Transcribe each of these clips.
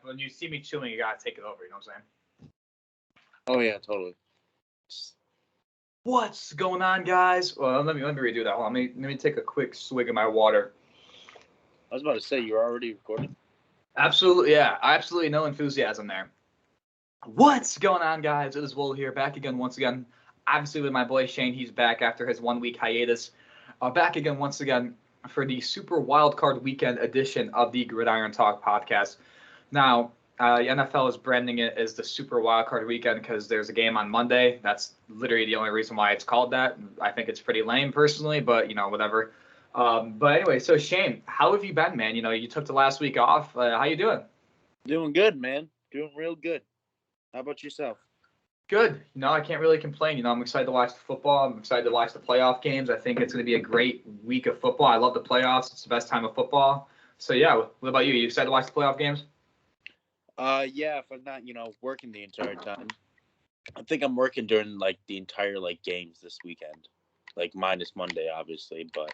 when you see me chewing, you gotta take it over. You know what I'm saying? Oh yeah, totally. What's going on, guys? Well, let me redo that. Hold on, let me take a quick swig of my water. I was about to say you're already recording. Absolutely, yeah. Absolutely no enthusiasm there. What's going on, guys? It is Will here, back again once again. Obviously with my boy Shane, he's back after his 1 week hiatus. Back again once again for the Super Wildcard Weekend edition of the Gridiron Talk podcast. Now, the NFL is branding it as the Super Wildcard Weekend because there's a game on Monday. That's literally the only reason why it's called that. I think it's pretty lame personally, but whatever. But anyway, so Shane, how have you been, man? You took the last week off. How you doing? Doing good, man. Doing real good. How about yourself? Good. I can't really complain. I'm excited to watch the football. I'm excited to watch the playoff games. I think it's going to be a great week of football. I love the playoffs. It's the best time of football. So, yeah, what about you? You excited to watch the playoff games? Yeah, if I'm not, working the entire time. I think I'm working during, the entire, games this weekend. Minus Monday, obviously, but.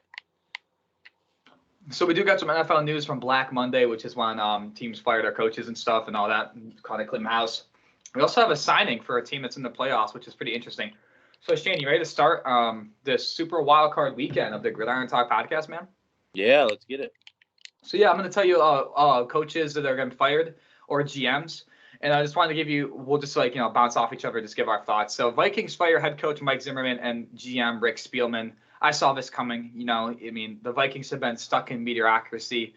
So we do got some NFL news from Black Monday, which is when teams fired their coaches and stuff and all that, and kind of clean the house. We also have a signing for a team that's in the playoffs, which is pretty interesting. So, Shane, you ready to start this Super Wildcard Weekend of the Gridiron Talk podcast, man? Yeah, let's get it. So, yeah, I'm going to tell you coaches that are getting fired or GMs. And I just wanted to give you, we'll just bounce off each other, just give our thoughts. So Vikings fire head coach Mike Zimmerman and GM Rick Spielman. I saw this coming. The Vikings have been stuck in mediocrity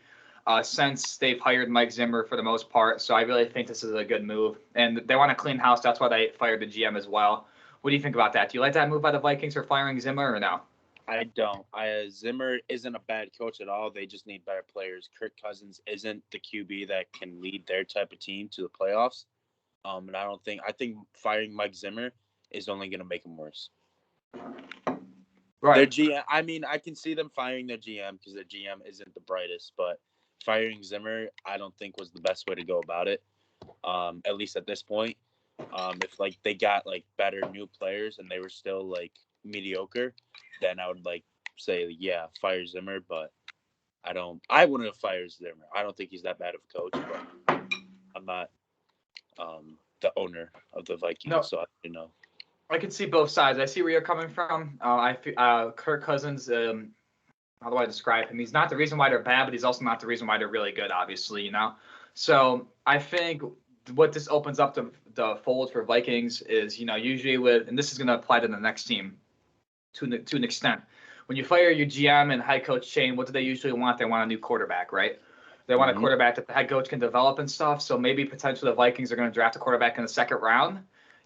since they've hired Mike Zimmer for the most part. So I really think this is a good move. And they want to clean house. That's why they fired the GM as well. What do you think about that? Do you like that move by the Vikings for firing Zimmer or no? I don't. Zimmer isn't a bad coach at all. They just need better players. Kirk Cousins isn't the QB that can lead their type of team to the playoffs. And I think firing Mike Zimmer is only going to make them worse. Right. Their GM, I can see them firing their GM because their GM isn't the brightest, but firing Zimmer, I don't think was the best way to go about it. At least at this point. If they got better new players and they were still mediocre, then I would say fire Zimmer, but I wouldn't have fired Zimmer. I don't think he's that bad of a coach, but I'm not the owner of the Vikings, No. so I can see both sides. I see where you're coming from. Kirk Cousins, how do I describe him? He's not the reason why they're bad, but he's also not the reason why they're really good, obviously, So I think what this opens up the fold for Vikings is, usually and this is going to apply to the next team to an extent. When you fire your GM and head coach Shane, what do they usually want? They want a new quarterback, right? They want a quarterback that the head coach can develop and stuff. So maybe potentially the Vikings are going to draft a quarterback in the second round.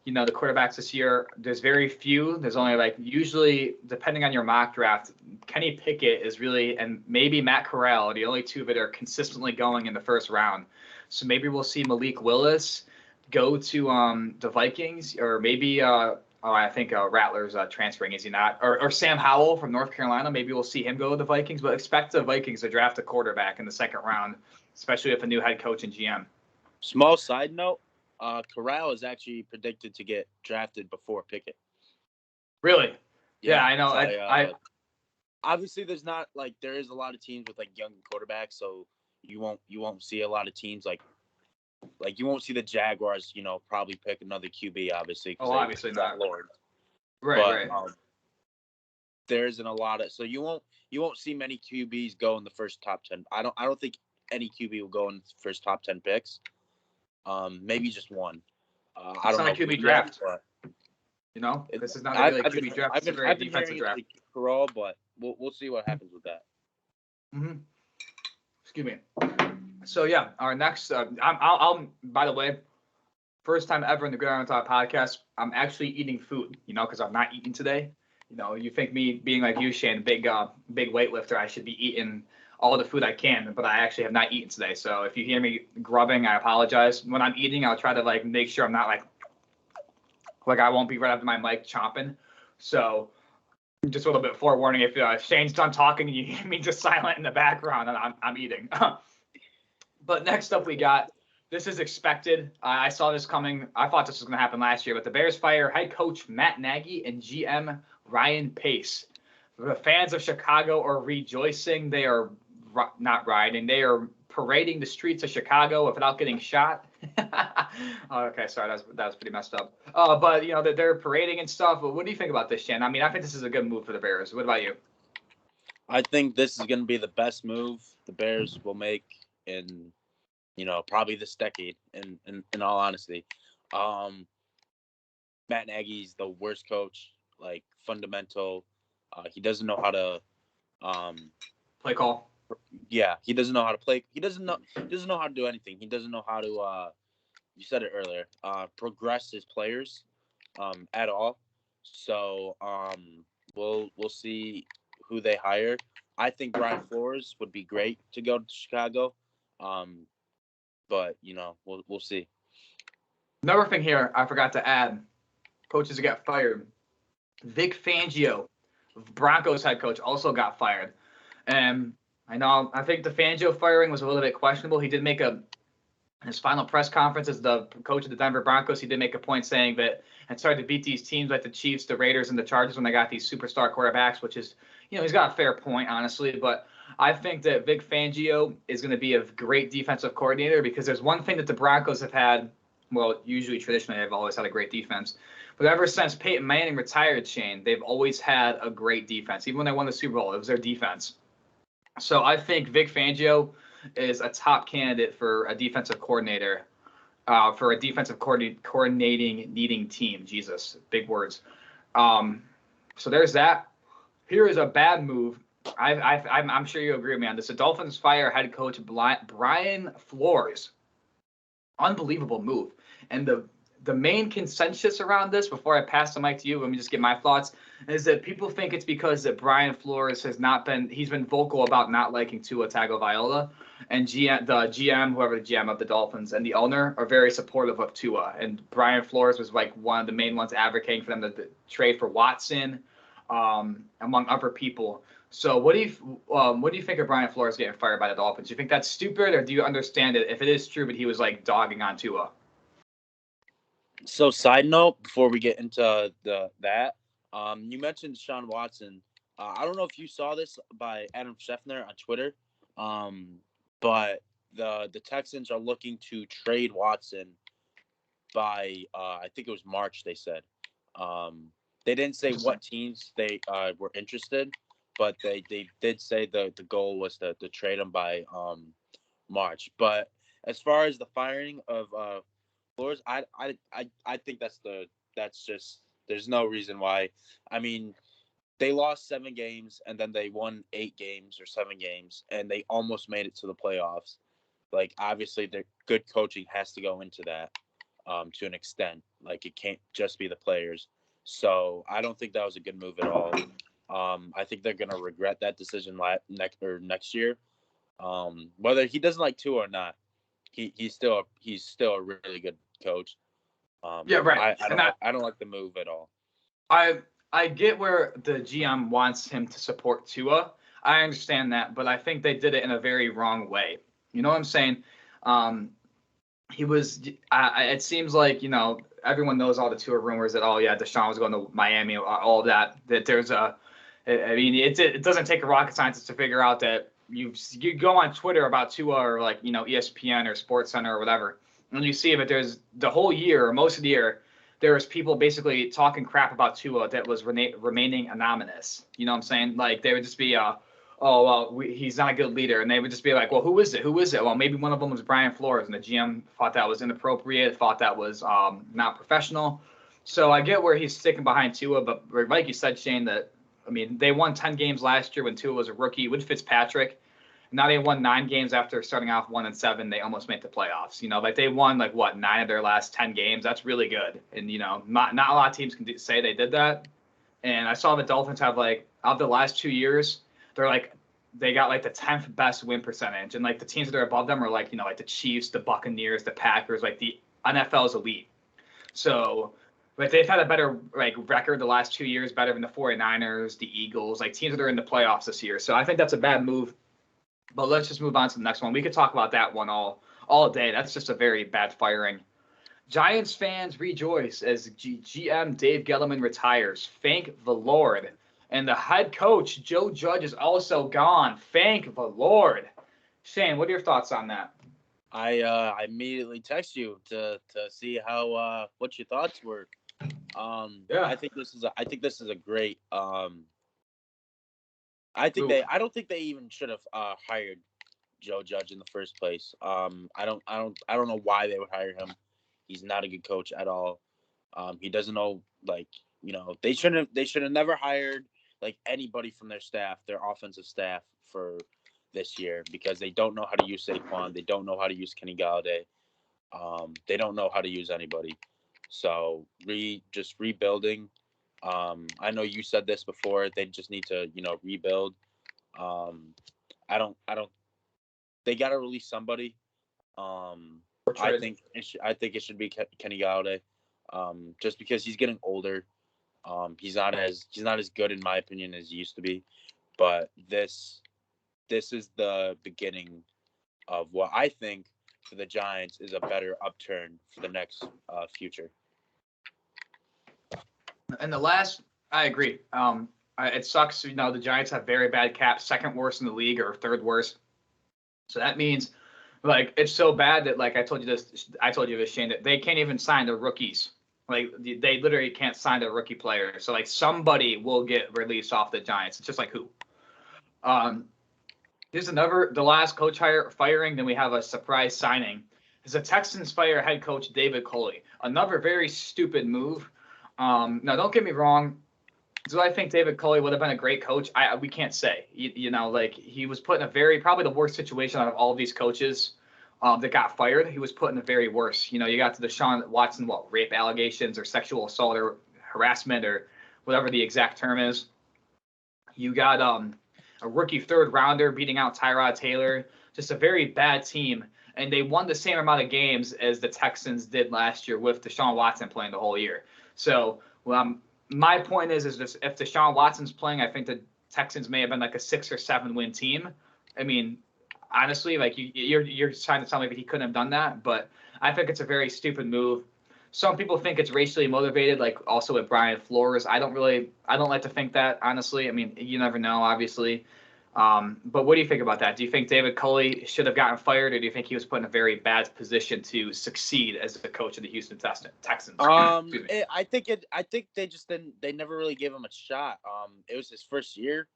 The quarterbacks this year, there's very few. There's only usually, depending on your mock draft, Kenny Pickett is really, and maybe Matt Corral are the only two that are consistently going in the first round. So maybe we'll see Malik Willis go to the Vikings, or maybe I think Rattler's transferring, is he not? Or Sam Howell from North Carolina. Maybe we'll see him go to the Vikings, but expect the Vikings to draft a quarterback in the second round, especially with a new head coach and GM. Small side note, Corral is actually predicted to get drafted before Pickett. Really? Yeah, I know. I obviously there's not there is a lot of teams with young quarterbacks, so you won't see a lot of teams you won't see the Jaguars, probably pick another QB, obviously. Obviously not. Lord. Right. There isn't a lot of, so you won't see many QBs go in the first top 10. I don't think any QB will go in the first top 10 picks. Maybe just one. It's not a QB draft. But, this is not a really QB draft. It's a very defensive draft. Corral, but we'll see what happens with that. Mm-hmm. Excuse me. So yeah, our next. I'll. By the way, first time ever in the Gridiron Talk podcast, I'm actually eating food. Because I'm not eating today. You think me being like you, Shane, big weightlifter, I should be eating all the food I can, but I actually have not eaten today. So if you hear me grubbing, I apologize. When I'm eating, I'll try to make sure I'm not I won't be right up to my mic chomping. So just a little bit forewarning, if Shane's done talking and you hear me just silent in the background, and I'm eating. But next up we got, this is expected. I saw this coming. I thought this was going to happen last year, but the Bears fire head coach Matt Nagy and GM Ryan Pace. The fans of Chicago are rejoicing. They are not riding. They are parading the streets of Chicago without getting shot. Oh, okay, sorry, that was pretty messed up. But you know that they're parading and stuff. But what do you think about this, Shan? I mean, I think this is a good move for the Bears. What about you? I think this is going to be the best move the Bears will make in, probably this decade. In all honesty, Matt Nagy's the worst coach. Like fundamental, he doesn't know how to. Play call. Yeah, he doesn't know how to play. He doesn't know how to do anything. He doesn't know how to. You said it earlier. Progress his players, at all. So we'll see who they hire. I think Brian Flores would be great to go to Chicago. But we'll see. Another thing here I forgot to add: coaches that got fired. Vic Fangio, Broncos head coach, also got fired. And I think the Fangio firing was a little bit questionable. He did make his final press conference as the coach of the Denver Broncos. He did make a point saying that it's hard to beat these teams like the Chiefs, the Raiders, and the Chargers when they got these superstar quarterbacks, which is, he's got a fair point, honestly. But I think that Vic Fangio is going to be a great defensive coordinator because there's one thing that the Broncos have had. Well, usually, traditionally, they've always had a great defense. But ever since Peyton Manning retired, Shane, they've always had a great defense. Even when they won the Super Bowl, it was their defense. So I think Vic Fangio is a top candidate for a defensive coordinator, for a defensive coordinating needing team. Jesus, big words. So there's that. Here is a bad move. I'm sure you agree with me on this. The Dolphins fire head coach Brian Flores. Unbelievable move. And the main consensus around this, before I pass the mic to you, let me just get my thoughts, is that people think it's because that Brian Flores he's been vocal about not liking Tua Tagovailoa, and the GM, whoever the GM of the Dolphins, and the owner are very supportive of Tua. And Brian Flores was like one of the main ones advocating for them to trade for Watson, among other people. So what do you think of Brian Flores getting fired by the Dolphins? Do you think that's stupid, or do you understand it if it is true, but he was like dogging on Tua? So, side note, before we get into that, you mentioned Deshaun Watson. I don't know if you saw this by Adam Schefter on Twitter, but the Texans are looking to trade Watson by I think it was March. They said they didn't say what teams they were interested, but they did say the goal was to trade him by March. But as far as the firing of Flores, I think that's just there's no reason why. I mean, they lost 7 games and then they won 8 games or 7 games and they almost made it to the playoffs. Like obviously, their good coaching has to go into that to an extent. Like it can't just be the players. So I don't think that was a good move at all. I think they're gonna regret that decision next year. Whether he doesn't like Tua or not, he's still a really good coach. Yeah, right. I don't like the move at all. I get where the GM wants him to support Tua. I understand that, but I think they did it in a very wrong way. You know what I'm saying? He was. It seems like everyone knows all the Tua rumors that Deshaun was going to Miami, all that. That there's a. I mean, it doesn't take a rocket scientist to figure out that you go on Twitter about Tua or like ESPN or SportsCenter or whatever, and you see that there's the whole year or most of the year there was people basically talking crap about Tua that was remaining anonymous. You know what I'm saying? Like they would just be he's not a good leader, and they would just be like, well, who is it? Well, maybe one of them was Brian Flores, and the GM thought that was inappropriate, thought that was not professional. So I get where he's sticking behind Tua, but like you said, Shane, they won 10 games last year when Tua was a rookie with Fitzpatrick. Now they won 9 games after starting off 1-7. They almost made the playoffs. They won 9 of their last 10 games. That's really good. And not a lot of teams can say they did that. And I saw the Dolphins have of the last 2 years, they got the 10th best win percentage, and the teams that are above them are like the Chiefs, the Buccaneers, the Packers, the NFL's elite. So. But they've had a better record the last 2 years, better than the 49ers, the Eagles, teams that are in the playoffs this year. So I think that's a bad move. But let's just move on to the next one. We could talk about that one all day. That's just a very bad firing. Giants fans rejoice as GM Dave Gettleman retires. Thank the Lord. And the head coach, Joe Judge, is also gone. Thank the Lord. Shane, what are your thoughts on that? I immediately text you to see how what your thoughts were. Yeah. I think this is a great Move. I don't think they even should have hired Joe Judge in the first place. I don't know why they would hire him. He's not a good coach at all. He doesn't know, like, they should have never hired like anybody from their staff, their offensive staff, for this year, because they don't know how to use Saquon. They don't know how to use Kenny Galladay. They don't know how to use anybody. So just rebuilding. I know you said this before. They just need to, rebuild. Um, I don't. They got to release somebody. I think it should be Kenny Galladay. Just because he's getting older. He's not as good, in my opinion, as he used to be. But this is the beginning of what I think for the Giants is a better upturn for the next future. And I agree. It sucks. The Giants have very bad cap, second worst in the league or third worst. So that means, like, it's so bad that, like, I told you this, Shane, that they can't even sign their rookies. Like, they literally can't sign their rookie player. So, like, somebody will get released off the Giants. It's just like who. Here's the last coach firing. Then we have a surprise signing. Is the Texans fire head coach David Culley. Another very stupid move. Now, don't get me wrong. Do I think David Culley would have been a great coach? We can't say. Like, he was put in probably the worst situation out of all of these coaches that got fired. He was put in the very worst. You got to Deshaun Watson, rape allegations or sexual assault or harassment or whatever the exact term is. You got a rookie third rounder beating out Tyrod Taylor. Just a very bad team. And they won the same amount of games as the Texans did last year with Deshaun Watson playing the whole year. So, my point is just if Deshaun Watson's playing, I think the Texans may have been like a 6 or 7 win team. I mean, honestly, like you're trying to tell me that he couldn't have done that, but I think it's a very stupid move. Some people think it's racially motivated, like also with Brian Flores. I don't like to think that, honestly. I mean, you never know, obviously. But what do you think about that? Do you think David Culley should have gotten fired, or do you think he was put in a very bad position to succeed as the coach of the Houston Texans? I think they just didn't. They never really gave him a shot. It was his first year.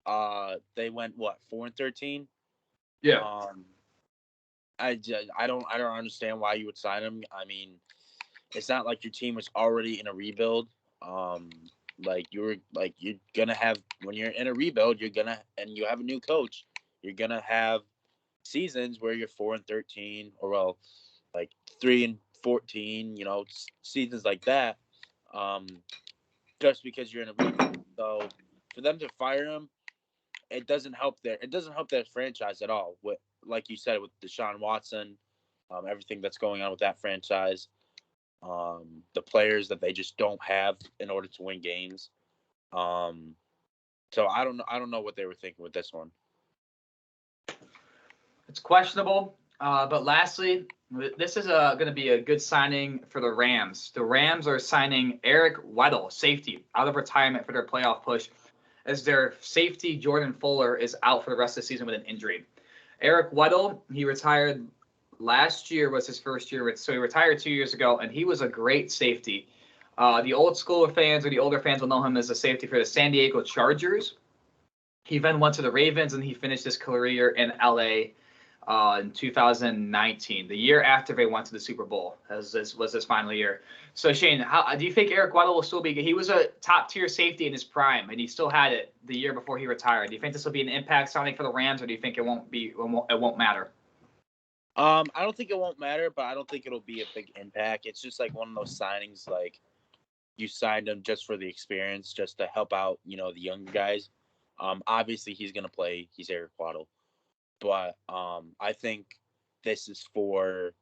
They went 4-13. Yeah. I don't understand why you would sign him. I mean, it's not like your team was already in a rebuild. You're gonna have, when you're in a rebuild, and you have a new coach, you're gonna have seasons where you're 4-13 or 3-14, seasons like that. Just because you're in a rebuild. So for them to fire him, it doesn't help their franchise at all. Like you said, with Deshaun Watson, everything that's going on with that franchise. The players that they just don't have in order to win games. So I don't know what they were thinking with this one. It's questionable. But lastly, this is going to be a good signing for the Rams. The Rams are signing Eric Weddle, safety, out of retirement for their playoff push, as their safety Jordan Fuller is out for the rest of the season with an injury. Eric Weddle, he retired last year, was his first year. So he retired 2 years ago, and he was a great safety. The old school fans or the older fans will know him as a safety for the San Diego Chargers. He then went to the Ravens, and he finished his career in LA in 2019, the year after they went to the Super Bowl, as this was his final year. So, Shane, how do you think Eric Weddle will still be good? He was a top-tier safety in his prime, and he still had it the year before he retired. Do you think this will be an impact signing for the Rams, or do you think it won't matter? I don't think it won't matter, but I don't think it'll be a big impact. It's just like one of those signings, like you signed him just for the experience, just to help out, the younger guys. Obviously, he's going to play. He's Eric Weddle. But I think this is for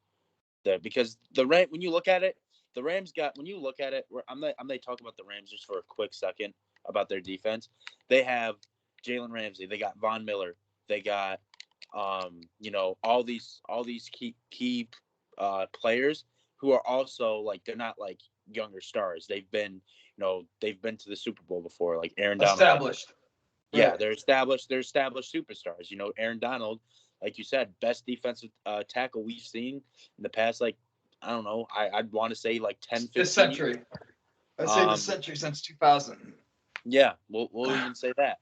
because when you look at it, the Rams I'm gonna talk about the Rams just for a quick second about their defense. They have Jalen Ramsey, they got Von Miller, they got all these key players who are also they're not younger stars. They've been to the Super Bowl before, like Aaron Donald. Established. Yeah, they're established superstars. Aaron Donald like you said, best defensive tackle we've seen in the past, like, I don't know, I'd want to say like 10, This 15 years. century. I'd say this Um, century since 2000. yeah, we'll even say that.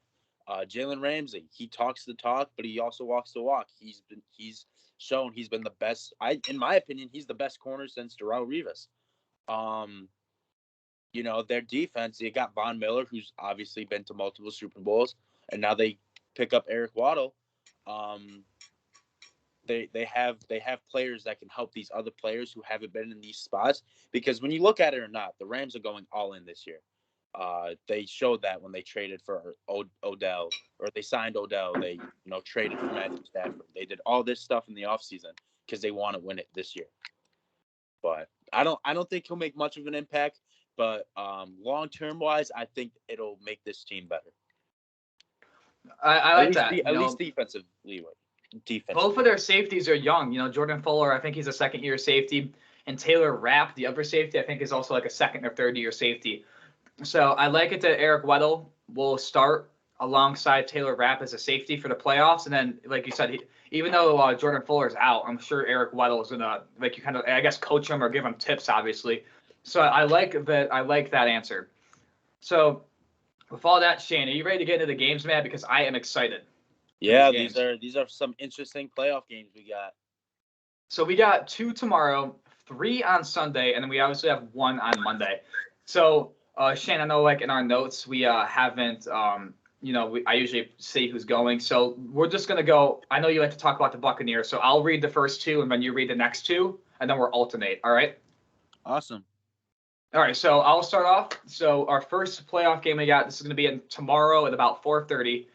Jalen Ramsey, he talks the talk, but he also walks the walk. He's shown he's been the best. In my opinion, he's the best corner since Darrell Rivas. Their defense, they got Von Miller, who's obviously been to multiple Super Bowls, and now they pick up Eric Waddle. They have players that can help these other players who haven't been in these spots, because when you look at it or not, the Rams are going all in this year. They showed that when they traded for Odell, or they signed Odell. They traded for Matthew Stafford. They did all this stuff in the offseason because they want to win it this year. But I don't think he'll make much of an impact. But long term wise, I think it'll make this team better. I like that. At least defensively. Both of their safeties are young. Jordan Fuller, I think he's a second-year safety, and Taylor Rapp, the other safety, I think is also like a second or third-year safety. So I like it that Eric Weddle will start alongside Taylor Rapp as a safety for the playoffs. And then, like you said, even though Jordan Fuller's out, I'm sure Eric Weddle is gonna I guess, coach him or give him tips, obviously. So I like that. I like that answer. So with all that, Shane, are you ready to get into the games, man? Because I am excited. Yeah, these are some interesting playoff games we got. So we got 2 tomorrow, 3 on Sunday, and then we obviously have 1 on Monday. So Shane, I know like in our notes we haven't I usually see who's going. So we're just gonna go. I know you like to talk about the Buccaneers, so I'll read the first 2 and then you read the next 2, and then we'll alternate. All right? Awesome. All right, so I'll start off. So our first playoff game we got, this is going to be tomorrow at about 4:30,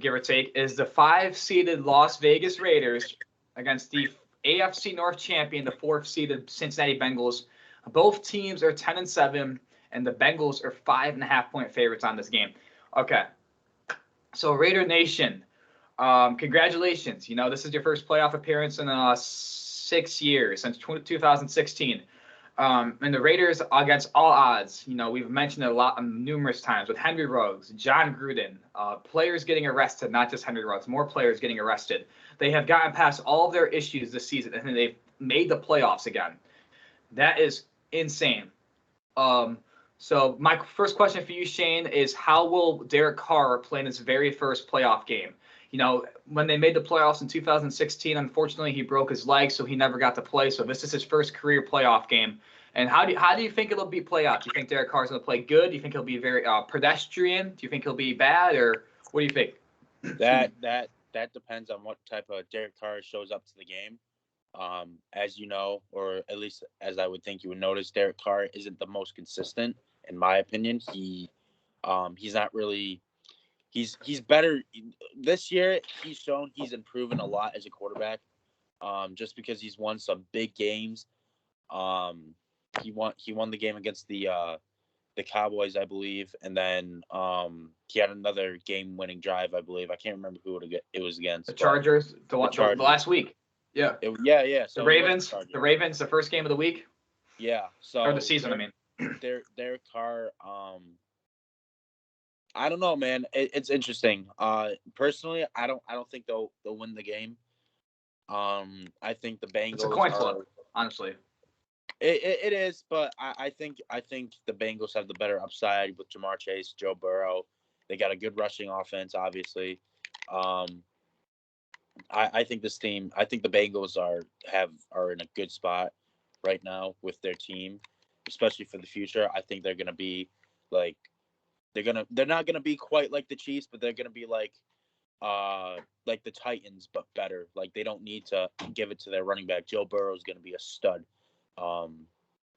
give or take, is the 5-seeded Las Vegas Raiders against the AFC North champion, the 4th-seeded Cincinnati Bengals. Both teams are 10-7, and the Bengals are 5.5-point favorites on this game. Okay, so Raider Nation, congratulations. This is your first playoff appearance in 6 years, since 2016. And the Raiders, against all odds, we've mentioned it numerous times with Henry Ruggs, John Gruden, players getting arrested, not just Henry Ruggs, more players getting arrested. They have gotten past all of their issues this season, and they've made the playoffs again. That is insane. So my first question for you, Shane, is how will Derek Carr play in his very first playoff game? When they made the playoffs in 2016, unfortunately, he broke his leg, so he never got to play. So this is his first career playoff game. And how do you think it'll be play out? Do you think Derek Carr's going to play good? Do you think he'll be very pedestrian? Do you think he'll be bad, or what do you think? That depends on what type of Derek Carr shows up to the game. As you know, or at least as I would think you would notice, Derek Carr isn't the most consistent, in my opinion. He's not really. He's better this year. He's shown he's improving a lot as a quarterback. Just because he's won some big games. He won the game against the Cowboys, I believe, and then he had another game-winning drive, I believe. I can't remember who it was against. The Chargers, the last week. Yeah. Yeah. So the Ravens, the first game of the week. Yeah. So or the season, I mean. Derek Carr. I don't know, man. It's interesting. Personally, I don't think they'll win the game. I think the Bengals. It's a coin flip, honestly. It is, but I think the Bengals have the better upside with Jamar Chase, Joe Burrow. They got a good rushing offense, obviously. I think this team. I think the Bengals are in a good spot right now with their team, especially for the future. I think they're gonna be like. They're not gonna be quite like the Chiefs, but they're gonna be like the Titans, but better. Like, they don't need to give it to their running back. Joe Burrow is gonna be a stud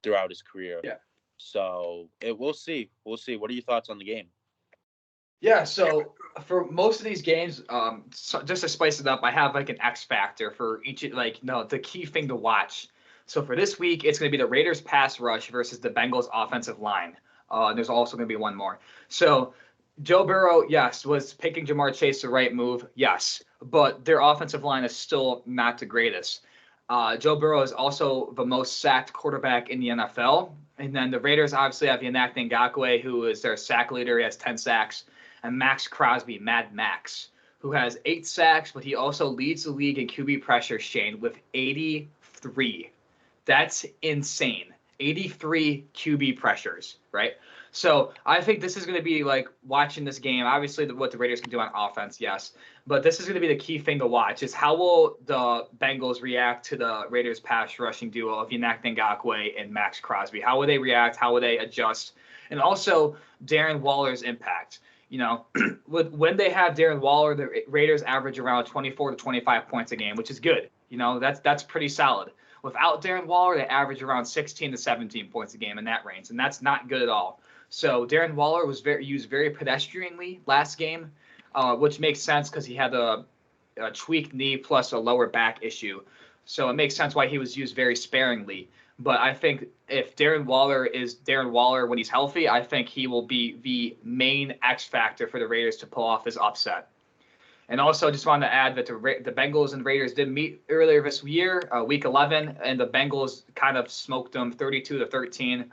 throughout his career. Yeah. So we'll see. We'll see. What are your thoughts on the game? Yeah, so for most of these games, just to spice it up, I have like an X factor for each, the key thing to watch. So for this week, it's going to be the Raiders pass rush versus the Bengals offensive line. There's also going to be one more. So Joe Burrow, yes, was picking Jamar Chase the right move, yes, but their offensive line is still not the greatest. Joe Burrow is also the most sacked quarterback in the NFL. And then the Raiders obviously have Yannick Ngakoue, who is their sack leader. He has 10 sacks. And Max Crosby, Mad Max, who has 8 sacks, but he also leads the league in QB pressure, Shane, with 83. That's insane. 83 QB pressures, right? So I think this is going to be like watching this game. Obviously, what the Raiders can do on offense, yes. But this is going to be the key thing to watch is how will the Bengals react to the Raiders pass rushing duo of Yannick Ngakoue and Max Crosby? How will they react? How will they adjust? And also Darren Waller's impact. You know, when they have Darren Waller, the Raiders average around 24 to 25 points a game, which is good. You know, that's pretty solid. Without Darren Waller, they average around 16 to 17 points a game in that range, and that's not good at all. So Darren Waller was used very pedestrianly last game, which makes sense because he had a tweaked knee plus a lower back issue. So it makes sense why he was used very sparingly. But I think if Darren Waller is Darren Waller when he's healthy, I think he will be the main X factor for the Raiders to pull off his upset. And also just wanted to add that the Bengals and Raiders did meet earlier this year, week 11, and the Bengals kind of smoked them 32-13.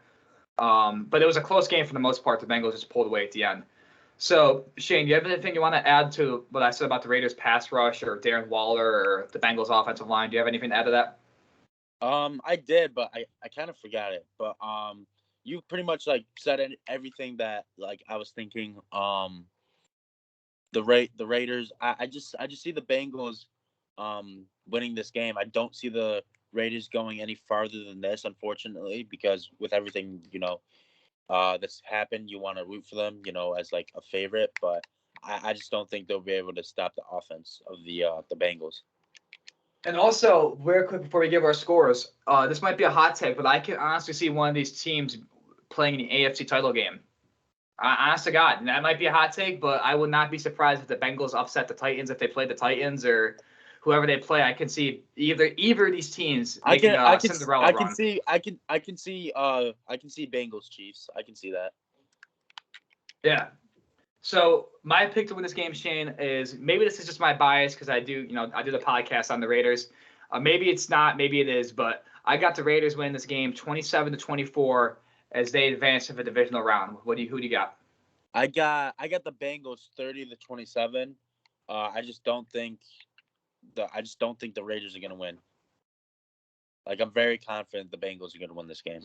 But it was a close game for the most part. The Bengals just pulled away at the end. So, Shane, do you have anything you want to add to what I said about the Raiders pass rush or Darren Waller or the Bengals offensive line? Do you have anything to add to that? I did, but I kind of forgot it. But you pretty much like said everything that like I was thinking. The Raiders. I just see the Bengals winning this game. I don't see the Raiders going any farther than this, unfortunately, because with everything that's happened, you want to root for them, as like a favorite. But I just don't think they'll be able to stop the offense of the Bengals. And also, real quick before we give our scores, this might be a hot take, but I can honestly see one of these teams playing in the AFC title game. Honest to God, and that might be a hot take, but I would not be surprised if the Bengals upset the Titans if they play the Titans or whoever they play. I can see either of these teams making a Cinderella run. I can see Bengals Chiefs. I can see that. Yeah. So my pick to win this game, Shane, is maybe this is just my bias because I do the podcast on the Raiders. Maybe it's not, maybe it is, but I got the Raiders win this game 27-24 as they advance to the divisional round. Who do you got? I got the Bengals 30-27. I just don't think the Raiders are going to win. Like, I'm very confident the Bengals are going to win this game.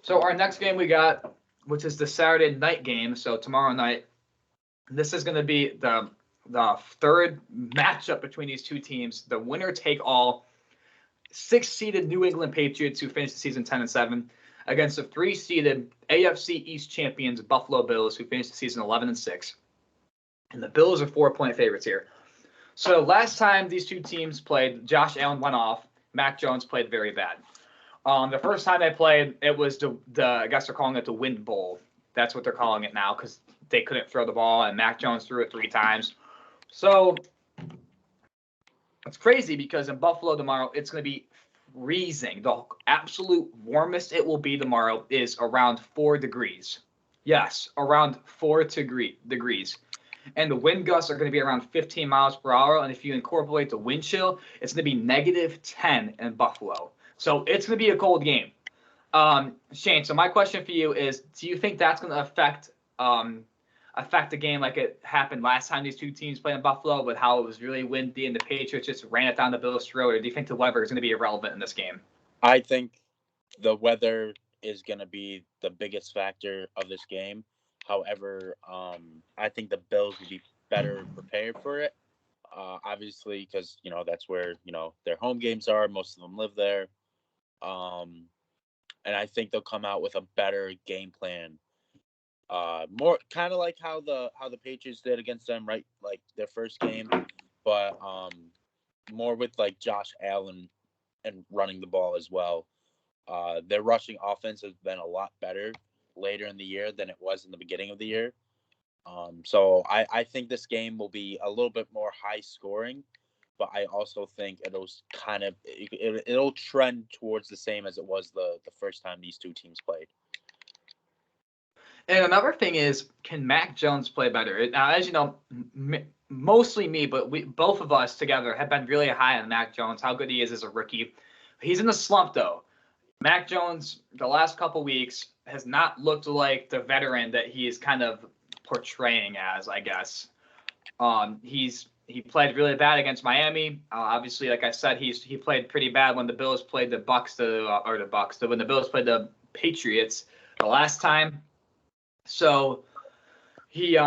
So our next game we got, which is the Saturday night game, so tomorrow night, this is going to be the third matchup between these two teams. The winner take all 6-seeded New England Patriots who finished the season 10-7 against the 3-seeded AFC East champions Buffalo Bills who finished the season 11-6. And the Bills are 4-point favorites here. So last time these two teams played, Josh Allen went off. Mac Jones played very bad. The first time they played, it was I guess they're calling it the Wind Bowl. That's what they're calling it now because they couldn't throw the ball and Mac Jones threw it 3 times. So it's crazy because in Buffalo tomorrow, it's going to be freezing. The absolute warmest it will be tomorrow is around 4 degrees. Yes, around 4 degrees. And the wind gusts are going to be around 15 miles per hour. And if you incorporate the wind chill, it's going to be -10 in Buffalo. So it's going to be a cold game. Shane, so my question for you is, do you think that's going to affect the game like it happened last time these two teams played in Buffalo with how it was really windy and the Patriots just ran it down the Bills' throat? Or do you think the weather is going to be irrelevant in this game? I think the weather is going to be the biggest factor of this game. However, I think the Bills will be better prepared for it. Obviously, because, that's where, their home games are. Most of them live there. And I think they'll come out with a better game plan. More kind of like how the Patriots did against them, right? Like their first game, but more with like Josh Allen and running the ball as well. Their rushing offense has been a lot better later in the year than it was in the beginning of the year. So I think this game will be a little bit more high scoring, but I also think it'll trend towards the same as it was the first time these two teams played. And another thing is, can Mac Jones play better? Now, as you know, mostly me, but both of us together have been really high on Mac Jones, how good he is as a rookie. He's in a slump, though. Mac Jones, the last couple weeks, has not looked like the veteran that he is kind of portraying as, I guess. He played really bad against Miami. Obviously, like I said, he played pretty bad when the Bills played the Bucks when the Bills played the Patriots the last time. So he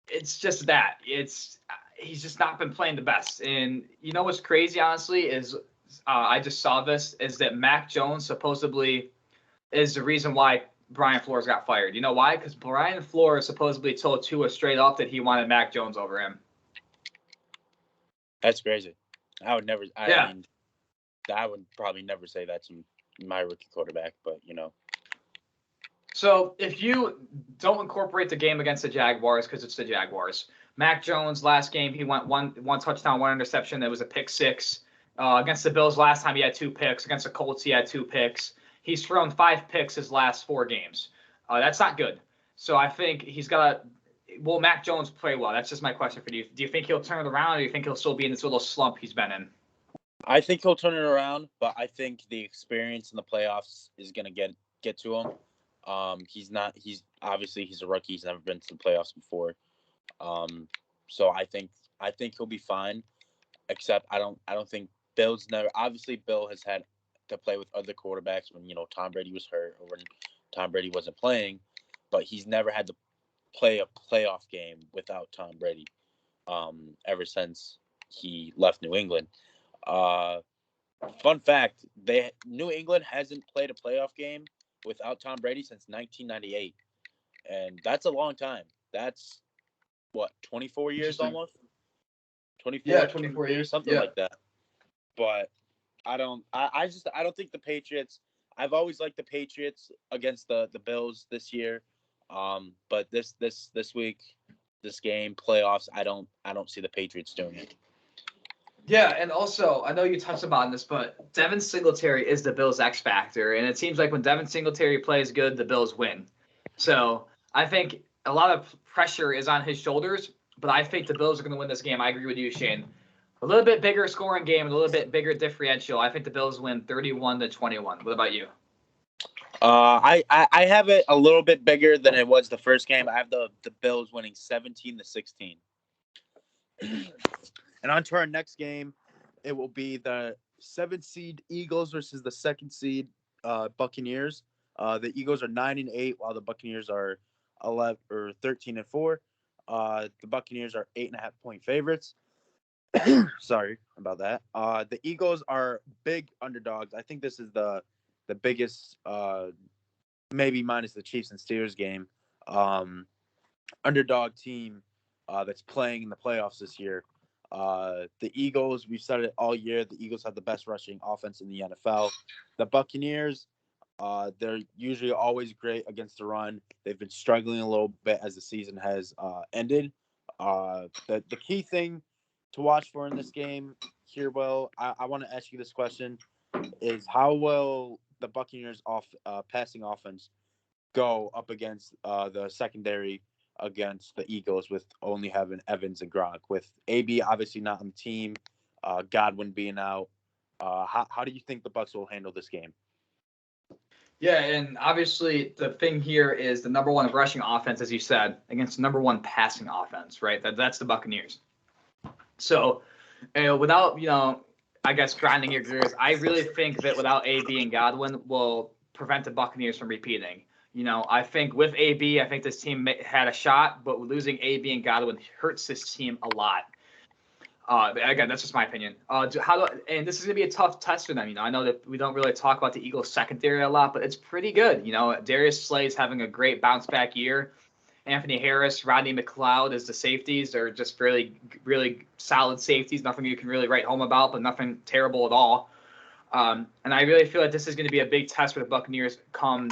it's just that he's just not been playing the best. And you know what's crazy, honestly, is I just saw this is that Mac Jones supposedly is the reason why Brian Flores got fired. You know why? Because Brian Flores supposedly told Tua straight up that he wanted Mac Jones over him. That's crazy. I would never. Yeah. I mean, I would probably never say that to my rookie quarterback, but So if you don't incorporate the game against the Jaguars because it's the Jaguars, Mac Jones last game he went one touchdown, one interception. That was a pick six. Against the Bills last time he had 2 picks. Against the Colts he had 2 picks. He's thrown 5 picks his last 4 games. That's not good. So I think he's got to. Will Mac Jones play well? That's just my question for you. Do you think he'll turn it around, or do you think he'll still be in this little slump he's been in? I think he'll turn it around, but I think the experience in the playoffs is gonna get to him. He's obviously a rookie. He's never been to the playoffs before. So I think he'll be fine. Except I don't think Bill has had to play with other quarterbacks when Tom Brady was hurt or when Tom Brady wasn't playing, but he's never had to play a playoff game without Tom Brady. Ever since he left New England. Fun fact: New England hasn't played a playoff game without Tom Brady since 1998, and that's a long time. That's what 24 years almost. 24 years, something like that. But I don't think the Patriots. I've always liked the Patriots against the Bills this year. But this week, this game playoffs, I don't see the Patriots doing it. Yeah, and also I know you touched upon this, but Devin Singletary is the Bills' X factor, and it seems like when Devin Singletary plays good, the Bills win. So I think a lot of pressure is on his shoulders, but I think the Bills are going to win this game. I agree with you, Shane. A little bit bigger scoring game, a little bit bigger differential. I think the Bills win 31-21. What about you? I have it a little bit bigger than it was the first game. I have the Bills winning 17-16. And on to our next game, it will be the 7th seed Eagles versus the 2nd seed Buccaneers. The Eagles are 9-8, while the Buccaneers are 13-4. The Buccaneers are 8.5-point favorites. Sorry about that. The Eagles are big underdogs. I think this is the biggest, maybe minus the Chiefs and Steelers game, underdog team that's playing in the playoffs this year. The Eagles, we've said it all year, the Eagles have the best rushing offense in the NFL. The Buccaneers, they're usually always great against the run. They've been struggling a little bit as the season has ended. The key thing to watch for in this game here, Will, I want to ask you this question, is how will the Buccaneers passing offense go up against the secondary against the Eagles with only having Evans and Gronk, with AB obviously not on the team, Godwin being out. How do you think the Bucs will handle this game? Yeah, and obviously the thing here is the number one rushing offense, as you said, against the number one passing offense, right? That's the Buccaneers. So without, I guess grinding your gears, I really think that without AB and Godwin will prevent the Buccaneers from repeating. I think with AB, I think this team had a shot, but losing AB and Godwin hurts this team a lot. Again, that's just my opinion. And this is going to be a tough test for them. I know that we don't really talk about the Eagles secondary a lot, but it's pretty good. Darius Slay's having a great bounce back year. Anthony Harris, Rodney McLeod as the safeties. They're just really, really solid safeties. Nothing you can really write home about, but nothing terrible at all. And I really feel like this is going to be a big test for the Buccaneers come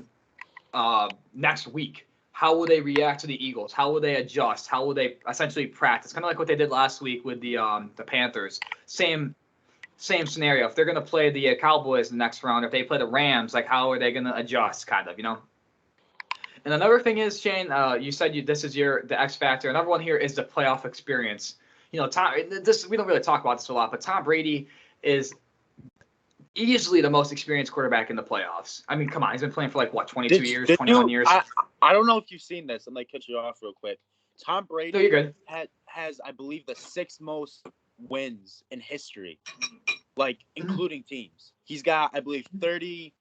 next week. How will they react to the Eagles? How will they adjust? How will they essentially practice? Kind of like what they did last week with the Panthers. Same scenario. If they're going to play the Cowboys in the next round, if they play the Rams, like how are they going to adjust? Kind of, And another thing is, Shane, you said this is the X factor. Another one here is the playoff experience. We don't really talk about this a lot, but Tom Brady is easily the most experienced quarterback in the playoffs. I mean, come on, he's been playing for 22 years, 21 years. I don't know if you've seen this. I'm cut you off real quick. Tom Brady no, you're good. has, I believe, the 6th most wins in history, like including teams. He's got, I believe, 33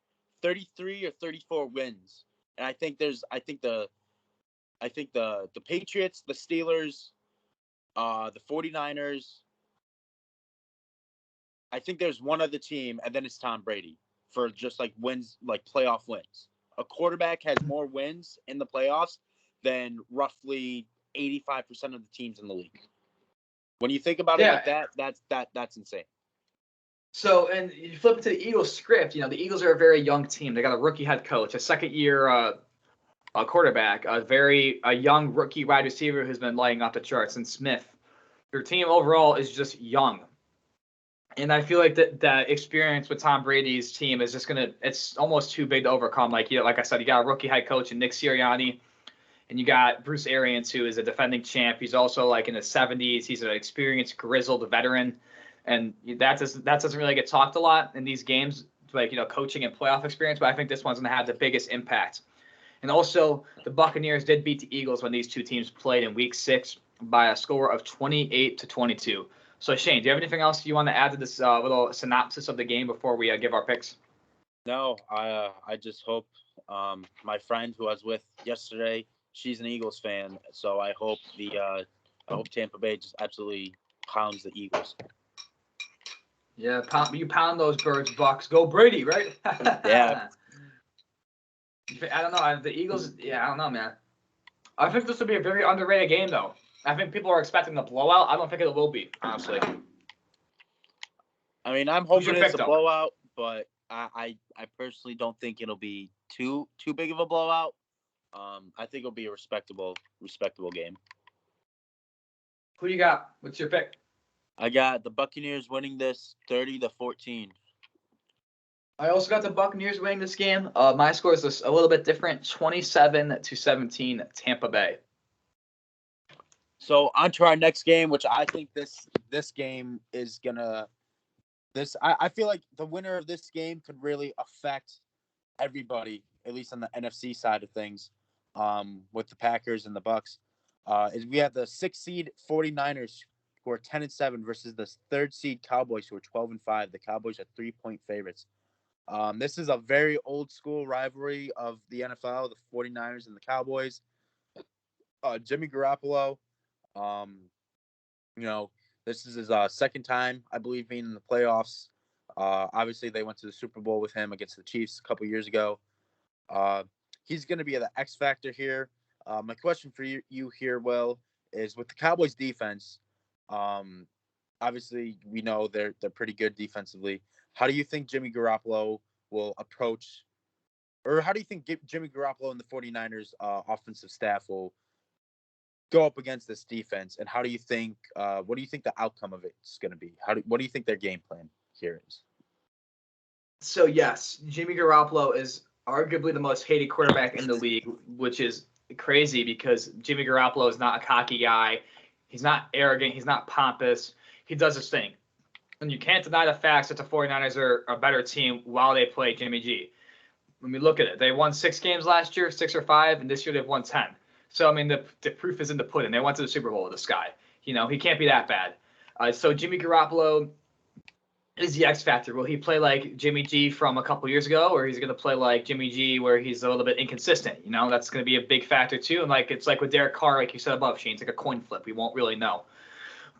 or 34 wins. And I think the Patriots, the Steelers, the 49ers, I think there's one other team, and then it's Tom Brady for just like wins, like playoff wins. A quarterback has more wins in the playoffs than roughly 85% of the teams in the league. When you think about it like that, that's insane. So, and you flip it to the Eagles script, the Eagles are a very young team. They got a rookie head coach, a second-year quarterback, a young rookie wide receiver who's been lighting up the charts, and Smith. Their team overall is just young. And I feel like that experience with Tom Brady's team is just it's almost too big to overcome. Like I said, you got a rookie head coach in Nick Sirianni, and you got Bruce Arians, who is a defending champ. He's also like in his 70s. He's an experienced, grizzled veteran, and that doesn't really get talked a lot in these games, like coaching and playoff experience. But I think this one's going to have the biggest impact. And also, the Buccaneers did beat the Eagles when these two teams played in Week 6 by a score of 28-22. So, Shane, do you have anything else you want to add to this little synopsis of the game before we give our picks? No, I just hope my friend who I was with yesterday, she's an Eagles fan, so I hope Tampa Bay just absolutely pounds the Eagles. Yeah, you pound those birds, Bucks. Go Brady, right? Yeah. I don't know. The Eagles, I don't know, man. I think this will be a very underrated game, though. I think people are expecting a blowout. I don't think it will be, honestly. I mean, I'm hoping it's a blowout, but I personally don't think it'll be too big of a blowout. I think it'll be a respectable game. Who you got? What's your pick? I got the Buccaneers winning this 30-14. I also got the Buccaneers winning this game. My score is a little bit different, 27-17, Tampa Bay. So on to our next game, which I think this game is gonna. I feel like the winner of this game could really affect everybody, at least on the NFC side of things, with the Packers and the Bucks. Is we have the 6th seed 49ers who are 10-7 versus the 3rd seed Cowboys who are 12-5. The Cowboys are 3-point favorites. This is a very old school rivalry of the NFL, the 49ers and the Cowboys. Jimmy Garoppolo, this is his second time, I believe, being in the playoffs. Obviously, they went to the Super Bowl with him against the Chiefs a couple years ago. He's going to be the X factor here. My question for you here, Will, is with the Cowboys defense, obviously we know they're pretty good defensively. How do you think Jimmy Garoppolo will approach, or how do you think Jimmy Garoppolo and the 49ers offensive staff will go up against this defense, and how do you think what do you think the outcome of it's going to be? What do you think their game plan here is? So yes, Jimmy Garoppolo is arguably the most hated quarterback in the league, which is crazy because Jimmy Garoppolo is not a cocky guy. He's not arrogant. He's not pompous. He does his thing. And you can't deny the facts that the 49ers are a better team while they play Jimmy G. When we look at it, they won 6 games last year, 6 or 5, and this year they've won 10. So, I mean, the proof is in the pudding. They went to the Super Bowl with this guy. He can't be that bad. So Jimmy Garoppolo is the X factor. Will he play like Jimmy G from a couple years ago, or he's going to play like Jimmy G where he's a little bit inconsistent? That's going to be a big factor too. And it's like with Derek Carr, like you said above, Shane, it's like a coin flip. We won't really know.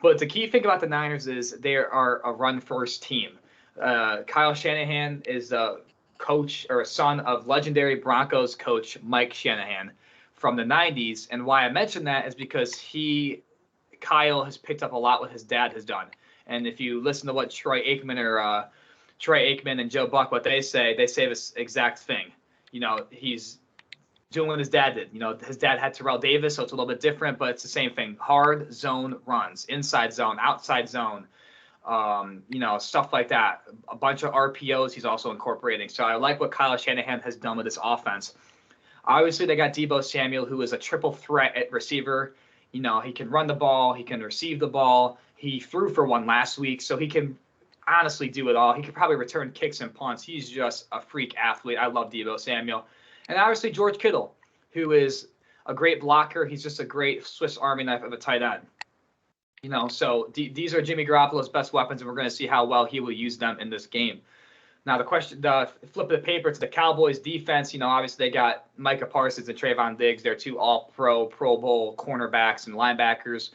But the key thing about the Niners is they are a run-first team. Kyle Shanahan is a coach or a son of legendary Broncos coach Mike Shanahan from the 90s. And why I mention that is because Kyle has picked up a lot what his dad has done. And if you listen to what Troy Aikman and Joe Buck, what they say this exact thing. He's doing what his dad did. His dad had Terrell Davis, so it's a little bit different, but it's the same thing. Hard zone runs, inside zone, outside zone, stuff like that. A bunch of RPOs he's also incorporating. So I like what Kyle Shanahan has done with this offense. Obviously, they got Deebo Samuel, who is a triple threat at receiver. He can run the ball. He can receive the ball. He threw for one last week, so he can honestly do it all. He could probably return kicks and punts. He's just a freak athlete. I love Deebo Samuel. And obviously George Kittle, who is a great blocker. He's just a great Swiss Army knife of a tight end. So these are Jimmy Garoppolo's best weapons, and we're going to see how well he will use them in this game. Now, the flip of the paper to the Cowboys defense, obviously they got Micah Parsons and Trayvon Diggs. They're two all-pro, Pro Bowl cornerbacks and linebackers.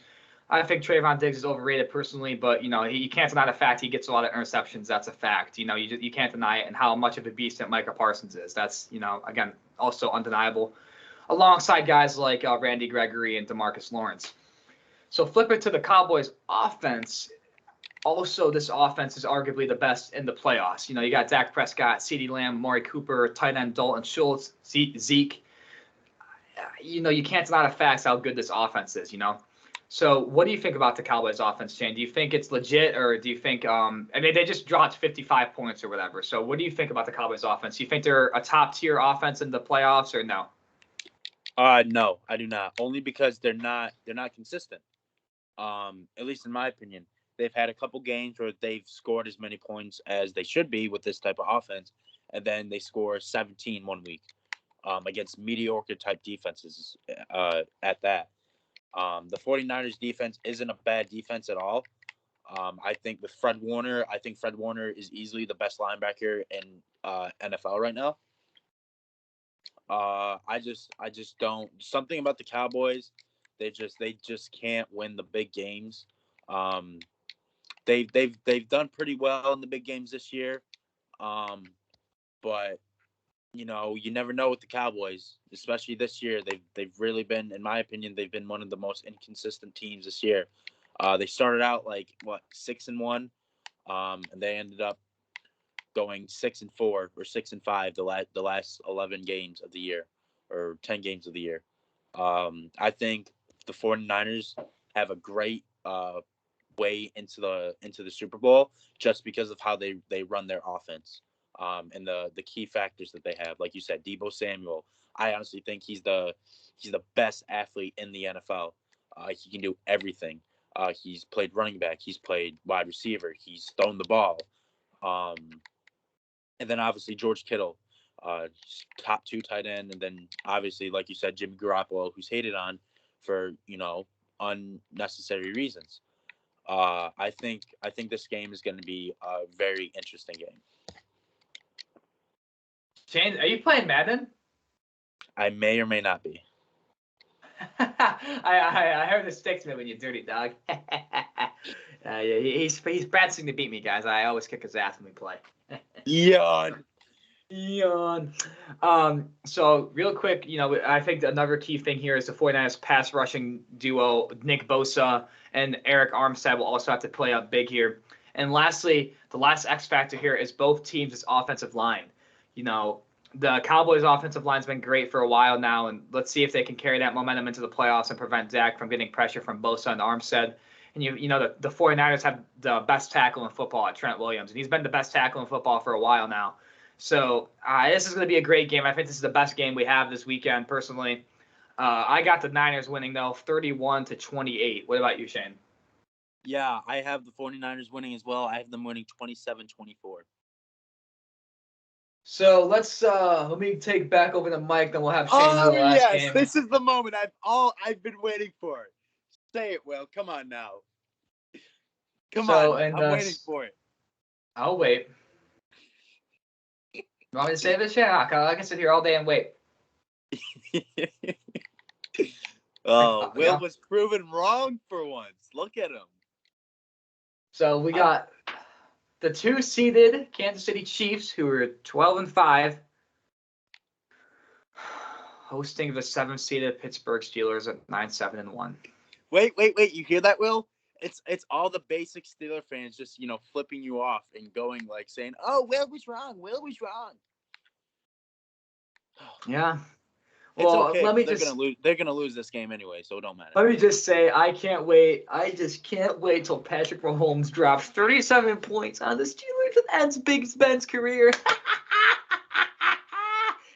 I think Trayvon Diggs is overrated personally, but, you can't deny the fact he gets a lot of interceptions. That's a fact. You can't deny it, and how much of a beast that Micah Parsons is. That's, again, also undeniable, alongside guys like Randy Gregory and DeMarcus Lawrence. So flip it to the Cowboys offense. Also, this offense is arguably the best in the playoffs. You got Dak Prescott, CeeDee Lamb, Amari Cooper, tight end Dalton Schultz, Zeke. You can't deny the facts how good this offense is, So what do you think about the Cowboys offense, Shane? Do you think it's legit, or do you think they just dropped 55 points or whatever. So what do you think about the Cowboys offense? Do you think they're a top-tier offense in the playoffs, or no? No, I do not. Only because they're not consistent. At least in my opinion. They've had a couple games where they've scored as many points as they should be with this type of offense, and then they score 17 one week against mediocre type defenses at that. The 49ers defense isn't a bad defense at all. I think with Fred Warner is easily the best linebacker in NFL right now. I just don't. Something about the Cowboys, they just can't win the big games. They've done pretty well in the big games this year, but you never know with the Cowboys, especially this year. They've really been, in my opinion, they've been one of the most inconsistent teams this year. They started out 6-1, and they ended up going 6-4 or 6-5 the last 11 games of the year, or 10 games of the year. I think the 49ers have a great way into the Super Bowl just because of how they run their offense, and the key factors that they have. Like you said, Deebo Samuel. I honestly think he's the best athlete in the NFL. He can do everything. He's played running back. He's played wide receiver. He's thrown the ball. And then obviously George Kittle, top 2 tight end, and then obviously, like you said, Jimmy Garoppolo, who's hated on for unnecessary reasons. I think this game is going to be a very interesting game. Shane, are you playing Madden? I may or may not be. I heard the sticks me when you dirty dog. Yeah, he's practicing to beat me, guys. I always kick his ass when we play. Yawn. So real quick, I think another key thing here is the 49ers pass rushing duo, Nick Bosa and Eric Armstead will also have to play up big here. And lastly, the last X factor here is both teams' offensive line. The Cowboys' offensive line's been great for a while now, and let's see if they can carry that momentum into the playoffs and prevent Dak from getting pressure from Bosa and Armstead. And the 49ers have the best tackle in football at Trent Williams, and he's been the best tackle in football for a while now. So this is going to be a great game. I think this is the best game we have this weekend, personally. I got the Niners winning, though, 31-28. What about you, Shane? Yeah, I have the 49ers winning as well. I have them winning 27-24. So let me take back over the mic, then we'll have Shane do the last game. This is the moment I've been waiting for. Say it, Will. Come on now. I'm waiting for it. I'll wait. You want me to say this? Yeah, I can sit here all day and wait. Will was proven wrong for once. Look at him. So we got the 2-seeded Kansas City Chiefs, who are 12-5, hosting the 7-seeded Pittsburgh Steelers at 9-7-1. Wait! You hear that, Will? It's all the basic Steeler fans just flipping you off and going saying, "Oh, Will was wrong. Will was wrong." Yeah. Well, it's okay. They're gonna lose this game anyway, so it don't matter. Let me just say, I can't wait. I just can't wait till Patrick Mahomes drops 37 points on the Steelers and ends Big Ben's career.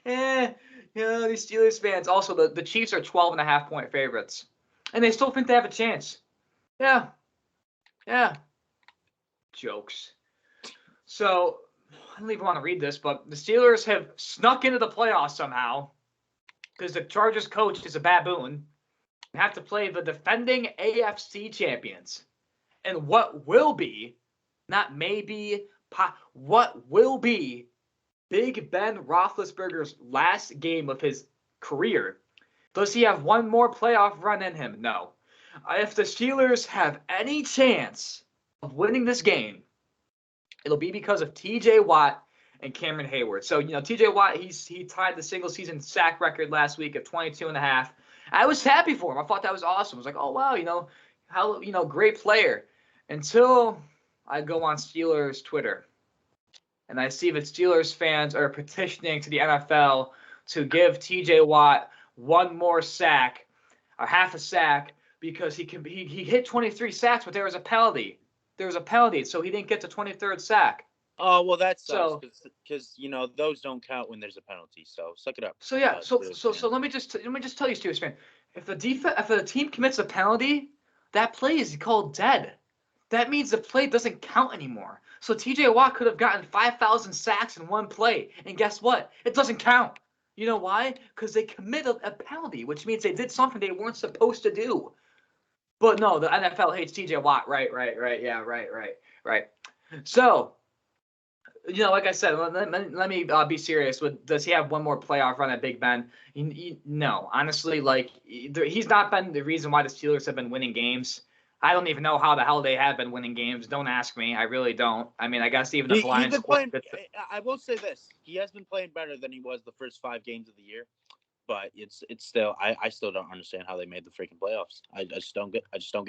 These Steelers fans. Also, the Chiefs are 12.5-point favorites, and they still think they have a chance. Yeah. Jokes. So, I don't even want to read this, but the Steelers have snuck into the playoffs somehow because the Chargers coach is a baboon. have to play the defending AFC champions. And what will be, not maybe, what will be Big Ben Roethlisberger's last game of his career. Does he have one more playoff run in him? No. If the Steelers have any chance of winning this game, it'll be because of T.J. Watt and Cameron Hayward. So, T.J. Watt, he tied the single season sack record last week at 22 and a half. I was happy for him. I thought that was awesome. I was like, oh, wow, great player. Until I go on Steelers Twitter and I see that Steelers fans are petitioning to the NFL to give T.J. Watt one more sack, or half a sack, because he hit 23 sacks, but there was a penalty. So he didn't get the 23rd sack. Oh, well, that sucks because those don't count when there's a penalty. So suck it up. So yeah, so let me just tell you, Steelers fan, if the team commits a penalty, that play is called dead. That means the play doesn't count anymore. So T.J. Watt could have gotten 5,000 sacks in one play, and guess what? It doesn't count. You know why? Because they committed a penalty, which means they did something they weren't supposed to do. But no, the NFL hates T.J. Watt. Right. Yeah, right. So, like I said, let me be serious. Does he have one more playoff run at Big Ben? No. Honestly, he's not been the reason why the Steelers have been winning games. I don't even know how the hell they have been winning games. Don't ask me. I really don't. I mean, I guess even the Lions. He's been playing, I will say this. He has been playing better than he was the first 5 games of the year. But it's still I still don't understand how they made the freaking playoffs. I just don't get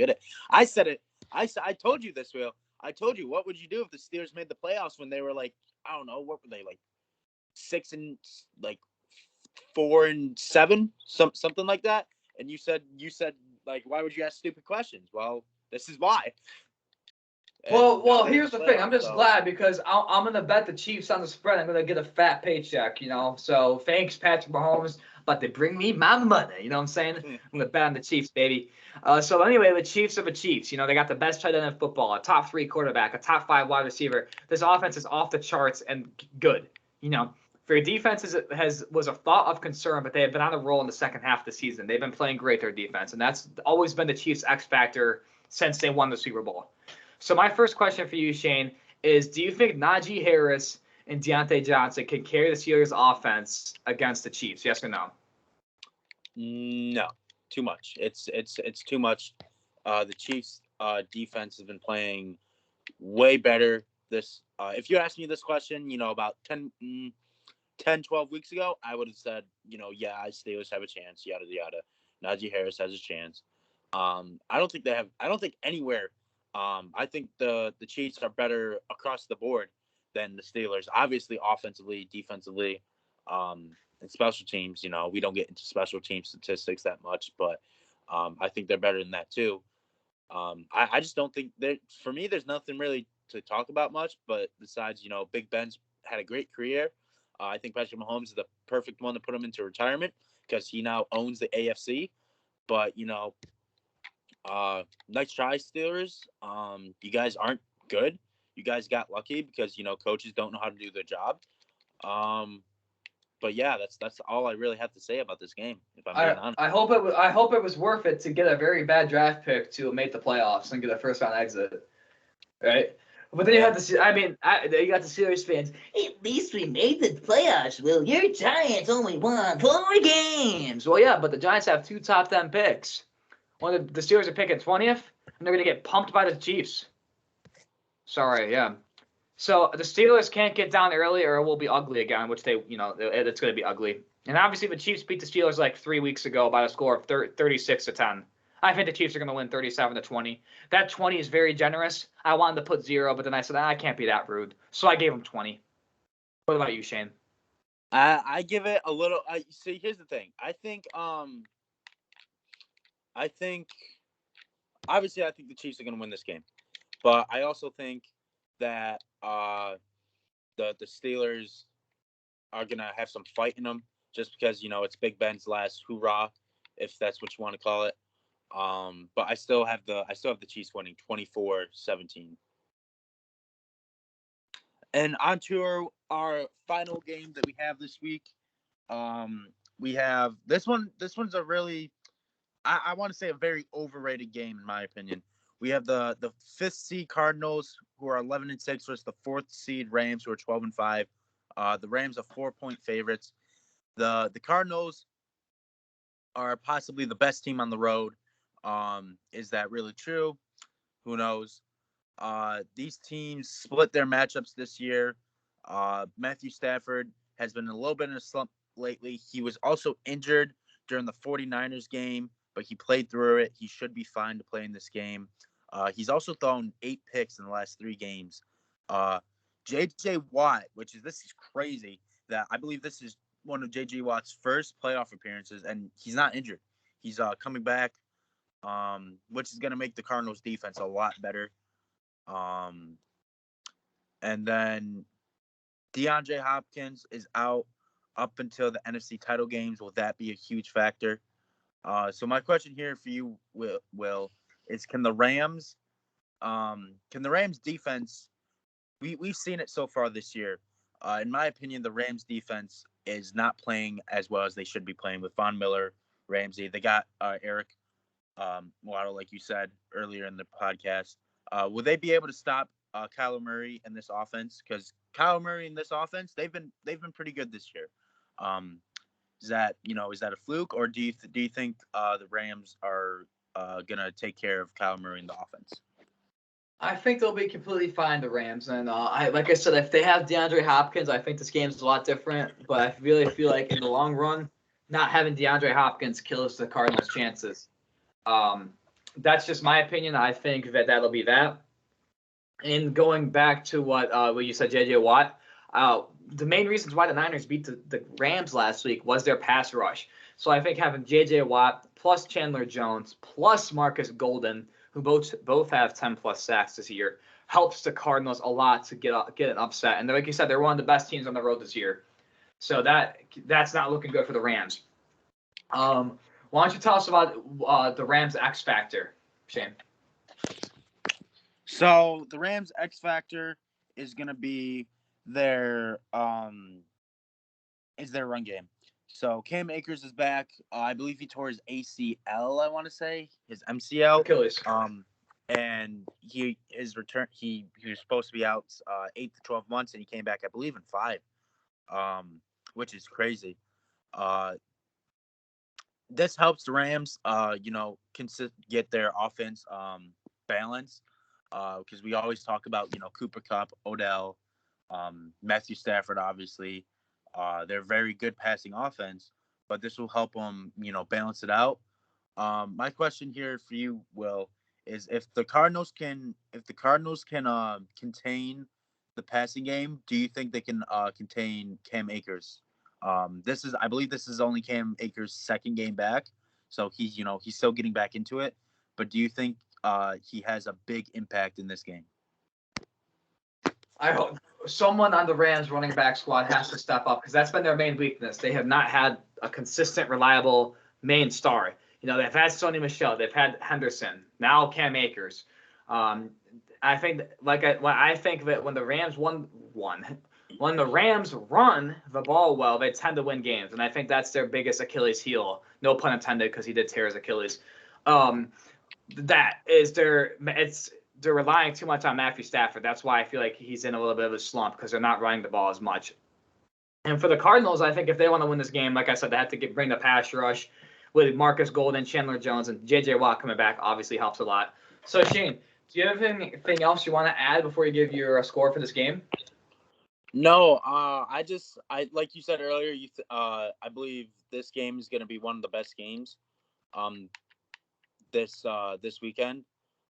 it. I said it. I told you this, Will. I told you, what would you do if the Steelers made the playoffs when they were like, I don't know, what were they, like 4-7, something like that? And you said like, why would you ask stupid questions? Well, this is why. Well, here's the thing. I'm just glad because I'm going to bet the Chiefs on the spread. I'm going to get a fat paycheck, So thanks, Patrick Mahomes, but they bring me my money. You know what I'm saying? I'm going to bet on the Chiefs, baby. So anyway, the Chiefs are the Chiefs. They got the best tight end in football, a top 3 quarterback, a top 5 wide receiver. This offense is off the charts and good. For your defense was a thought of concern, but they have been on a roll in the second half of the season. They've been playing great, their defense, and that's always been the Chiefs' X factor since they won the Super Bowl. So my first question for you, Shane, is do you think Najee Harris and Deontay Johnson can carry the Steelers' offense against the Chiefs? Yes or no? No, too much. It's too much. The Chiefs' defense has been playing way better. If you asked me this question, about 10, 12 weeks ago, I would have said, yeah, Steelers have a chance, yada yada. Najee Harris has a chance. I don't think anywhere. I think the Chiefs are better across the board than the Steelers. Obviously, offensively, defensively, and special teams. We don't get into special team statistics that much, but I think they're better than that too. I just don't think for me, there's nothing really to talk about much, but besides, Big Ben's had a great career. I think Patrick Mahomes is the perfect one to put him into retirement because he now owns the AFC. But, nice try, Steelers. You guys aren't good. You guys got lucky because, coaches don't know how to do their job. But yeah, that's all I really have to say about this game. If I'm being honest, I hope it was worth it to get a very bad draft pick to make the playoffs and get a first round exit, right? But then you got the Steelers fans. At least we made the playoffs. Will your Giants only won 4 games? Well, yeah, but the Giants have 2 top 10 picks. The Steelers are picking 20th, and they're gonna get pumped by the Chiefs. Sorry, yeah. So the Steelers can't get down early, or it will be ugly again. Which it's gonna be ugly. And obviously, the Chiefs beat the Steelers like 3 weeks ago by a score of 36-10. I think the Chiefs are going to win 37-20. That 20 is very generous. I wanted to put 0, but then I said, I can't be that rude. So I gave them 20. What about you, Shane? I give it a little. See, here's the thing. I think obviously, I think the Chiefs are going to win this game. But I also think that the Steelers are going to have some fight in them just because, it's Big Ben's last hoorah, if that's what you want to call it. But I still have the Chiefs winning 24-17. And on to our final game that we have this week. We have this one. This one's a really I want to say a very overrated game in my opinion. We have the 5th seed Cardinals who are 11-6 versus the 4th seed Rams who are 12-5. The Rams are 4-point favorites. The Cardinals are possibly the best team on the road. Is that really true? Who knows? These teams split their matchups this year. Matthew Stafford has been a little bit in a slump lately. He was also injured during the 49ers game, but he played through it. He should be fine to play in this game. He's also thrown 8 picks in the last 3 games. J.J. Watt, this is crazy that I believe this is one of J.J. Watt's first playoff appearances, and he's not injured. He's coming back, which is going to make the Cardinals defense a lot better. And then DeAndre Hopkins is out up until the NFC title games. Will that be a huge factor? So my question here for you, Will, is can the Rams defense, we've seen it so far this year. In my opinion, the Rams defense is not playing as well as they should be playing with Von Miller, Ramsey. They got Eric Waddle, like you said earlier in the podcast. Will they be able to stop Kyler Murray in this offense? Because Kyler Murray in this offense, they've been pretty good this year. Is that a fluke, or do you think the Rams are gonna take care of Kyler Murray in the offense? I think they'll be completely fine, the Rams. And like I said, if they have DeAndre Hopkins, I think this game's a lot different. But I really feel like in the long run, not having DeAndre Hopkins kills the Cardinals' chances. That's just my opinion. I think that'll be that. And going back to what you said, J.J. Watt, the main reasons why the Niners beat the Rams last week was their pass rush. So I think having J.J. Watt plus Chandler Jones plus Marcus Golden, who both have 10-plus sacks this year, helps the Cardinals a lot to get an upset. And like you said, they're one of the best teams on the road this year. So that's not looking good for the Rams. Why don't you tell us about the Rams' X factor, Shane? So the Rams' X factor is going to be their run game. So Cam Akers is back. I believe he tore his ACL. I want to say his MCL, Achilles. And his return. He was supposed to be out 8 to 12 months, and he came back, I believe, in 5, which is crazy. This helps the Rams, get their offense balanced. Because we always talk about, Cooper Kupp, Odell, Matthew Stafford, obviously. They're very good passing offense, but this will help them, balance it out. My question here for you, Will, is if the Cardinals can contain the passing game, do you think they can contain Cam Akers? I believe this is only Cam Akers' second game back, so he's still getting back into it. But do you think he has a big impact in this game? I hope someone on the Rams running back squad has to step up because that's been their main weakness. They have not had a consistent, reliable main star. They've had Sony Michel, they've had Henderson, now Cam Akers. I think that when the Rams when the Rams run the ball well, they tend to win games, and I think that's their biggest Achilles heel. No pun intended, because he did tear his Achilles. They're relying too much on Matthew Stafford. That's why I feel like he's in a little bit of a slump, because they're not running the ball as much. And for the Cardinals, I think if they want to win this game, like I said, they have to bring the pass rush with Marcus Golden, Chandler Jones, and J.J. Watt coming back. Obviously helps a lot. So, Shane, do you have anything else you want to add before you give your score for this game? No, I like you said earlier, I believe this game is going to be one of the best games this weekend.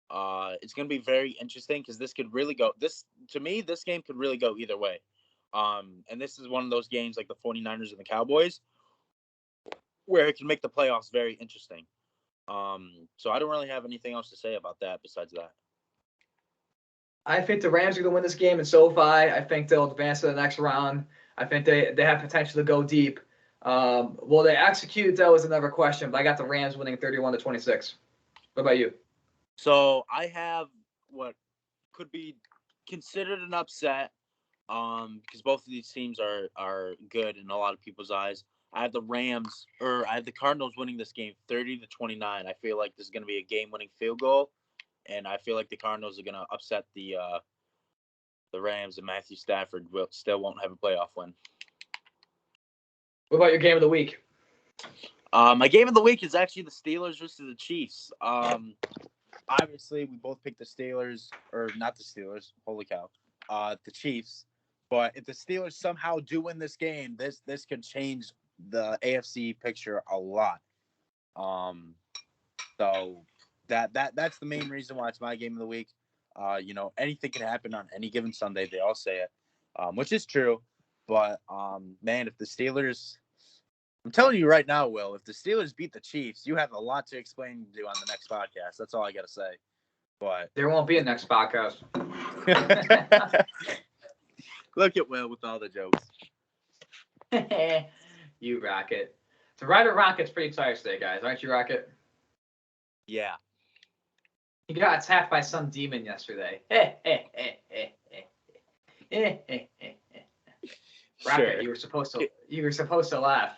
It's going to be very interesting because this game could really go either way. And this is one of those games like the 49ers and the Cowboys where it can make the playoffs very interesting. So I don't really have anything else to say about that besides that. I think the Rams are going to win this game in SoFi. I think they'll advance to the next round. I think they have potential to go deep. Will they execute? That was another question, but I got the Rams winning 31-26. What about you? So I have what could be considered an upset because both of these teams are good in a lot of people's eyes. I have the Cardinals winning this game 30-29. I feel like this is going to be a game-winning field goal, and I feel like the Cardinals are going to upset the Rams, and Matthew Stafford still won't have a playoff win. What about your game of the week? My game of the week is actually the Steelers versus the Chiefs. Obviously, we both picked the Steelers, or not the Steelers. Holy cow, the Chiefs. But if the Steelers somehow do win this game, this could change the AFC picture a lot. So that's the main reason why it's my game of the week. Anything can happen on any given Sunday. They all say it, which is true. But man, if the Steelers, I'm telling you right now, Will, if the Steelers beat the Chiefs, you have a lot to explain and do on the next podcast. That's all I gotta say. But there won't be a next podcast. Look at Will with all the jokes. You Rocket. So Ryder Rocket's pretty excited today, guys, aren't you, Rocket? Yeah. He got attacked by some demon yesterday. Rocket, Sure. you were supposed to laugh.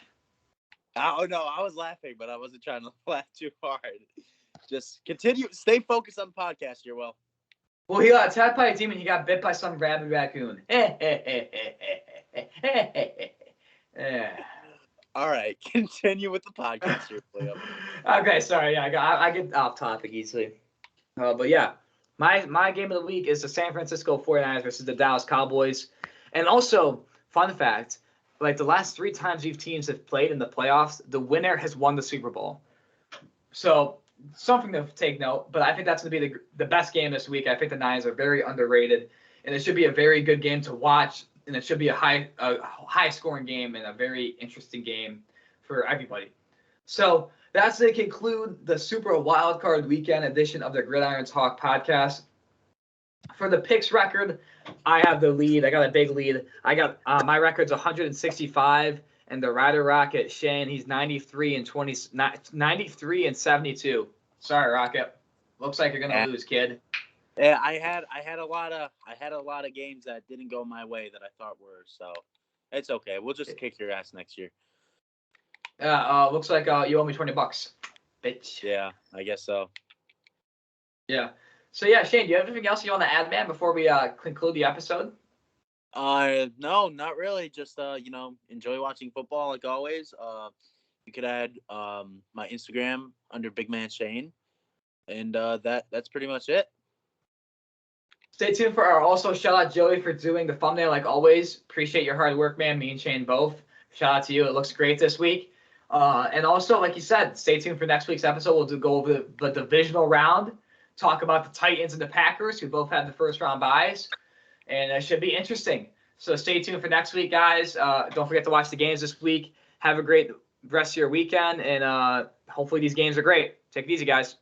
Oh no, I was laughing, but I wasn't trying to laugh too hard. Just continue, stay focused on the podcast here, Will. Well, he got attacked by a demon. He got bit by some rabid raccoon. All right, continue with the podcast here, Will. Okay, sorry. Yeah, I get off topic easily. But yeah, my game of the week is the San Francisco 49ers versus the Dallas Cowboys. And also, fun fact, like the last 3 times these teams have played in the playoffs, the winner has won the Super Bowl. So something to take note, but I think that's going to be the best game this week. I think the Niners are very underrated, and it should be a very good game to watch, and it should be a high scoring game and a very interesting game for everybody. So that's to conclude the Super Wildcard Weekend edition of the Gridiron Talk podcast. For the picks record, I have the lead. I got a big lead. I got my record's 165. And the Ryder Rocket, Shane, he's 93 and 72. Sorry, Rocket. Looks like you're gonna lose, kid. Yeah, I had a lot of games that didn't go my way that I thought were, so it's okay. We'll just kick your ass next year. Looks like you owe me $20, bitch. Yeah, I guess so. Yeah. So yeah, Shane, do you have anything else you want to add, man, before we conclude the episode? No, not really. Just enjoy watching football like always. You could add my Instagram under Big Man Shane, and that's pretty much it. Stay tuned for our also shout out Joey for doing the thumbnail like always. Appreciate your hard work, man. Me and Shane both. Shout out to you. It looks great this week. And also, like you said, stay tuned for next week's episode. We'll go over the divisional round, talk about the Titans and the Packers, who both had the first round byes. And it should be interesting. So stay tuned for next week, guys. Don't forget to watch the games this week. Have a great rest of your weekend. And hopefully these games are great. Take it easy, guys.